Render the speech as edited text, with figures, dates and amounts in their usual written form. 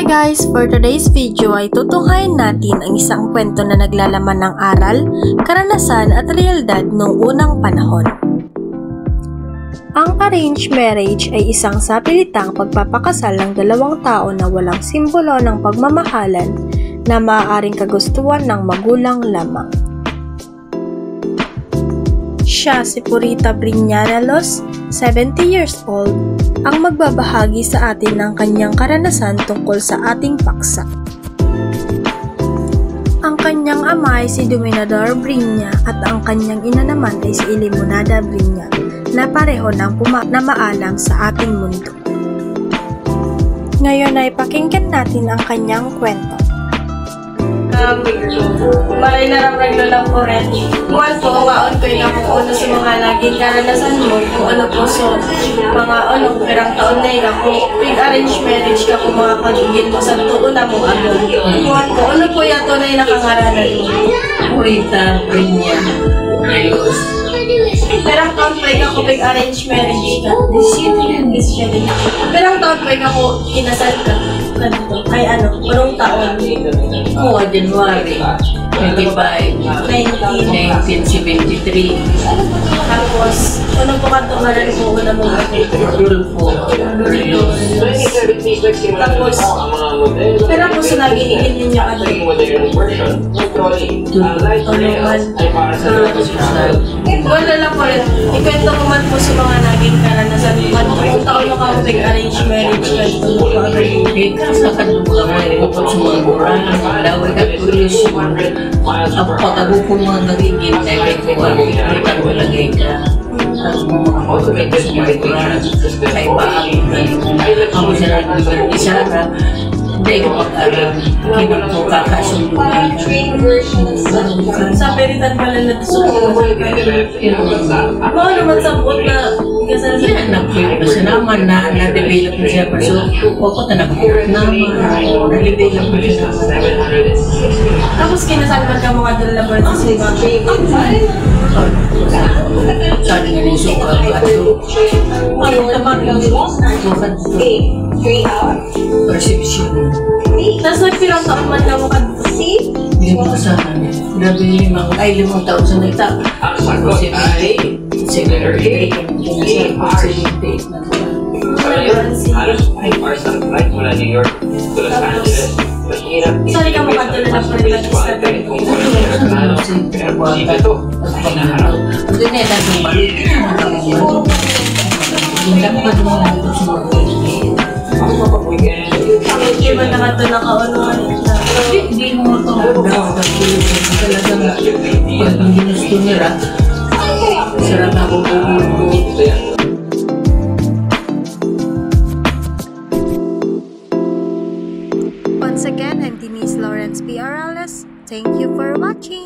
Hi guys! For today's video ay tutunghayin natin ang isang kwento na naglalaman ng aral, karanasan at realidad noong unang panahon. Ang arranged marriage ay isang sapilitang pagpapakasal ng dalawang tao na walang simbolo ng pagmamahalan na maaaring kagustuhan ng magulang lamang. Siya si Purita Briñanalos, 70 years old, ang magbabahagi sa atin ng kanyang karanasan tungkol sa ating paksa. Ang kanyang ama ay si Dominador Briña at ang kanyang ina naman ay si Limonada Briña na pareho ng maalam sa ating mundo. Ngayon ay pakinggan natin ang kanyang kwento. Maray na lang lang po rin. Kuwan po, maon ko yung ako sa mga naging karanasan mo. Kung ano po so, mga pirang taon na yun ako. Pig-arrange marriage ka kung mga kagigil mo sa tuon na mo ano. Kuwan po, ano po yung tunay na kangaranan mo? Purita Briña. Ayos. Perang taon pa ikaw ko pig-arrange marriage ka. Perang taon pa ikaw ko kinasal ka. Ay anong taon? Oo, January 25, 1973. Tapos, ano po kantungalan po na mo? Rulfo. Tapos, pero po sa nagiigin ninyo wala lang po rin. Ikwento ko man po sa mga naging karanasan. Kung taon na ka pag-arrange marriage ka ito mo pa Sa kanungaman, ikot sa mga buran, laway ka tulis. Ang pagkago ko mga nagiging, dahil ko ang ikot ko lagay ka. Ang mga pagkago sa mga buran, ay paakit na yun. Ako sila nag-isara. Hindi ko pag-alam, hindi ko kakasunduin. sa peritan pala na ito mga naman sabot na kasal sa Yan ang pwede naman na na-develop mo siya. So, huwag ko tanagpot naman. Na-develop mo siya naman. tapos kinasalman ka mga dalabar sa siba Sabi nga rin suka ang ato. ano naman lang Tukad perception. tapos nagpirang taon man ka mo Hindi mo kasahan. Grabe limang taon sa nagta. Kasi ay, secretary, kinasal ko sa date na mula New York to Los Angeles. Mahirap. sorry ka mo kadala na pa rin Hindi na ito ang balik. Hindi lang pa naman ito sa mga hindi man nakato na kaunuhan hindi mo ito talagang pag hindi gusto nila sarap na bubuo. Once again, I'm Denise Lawrence P. Thank you for watching!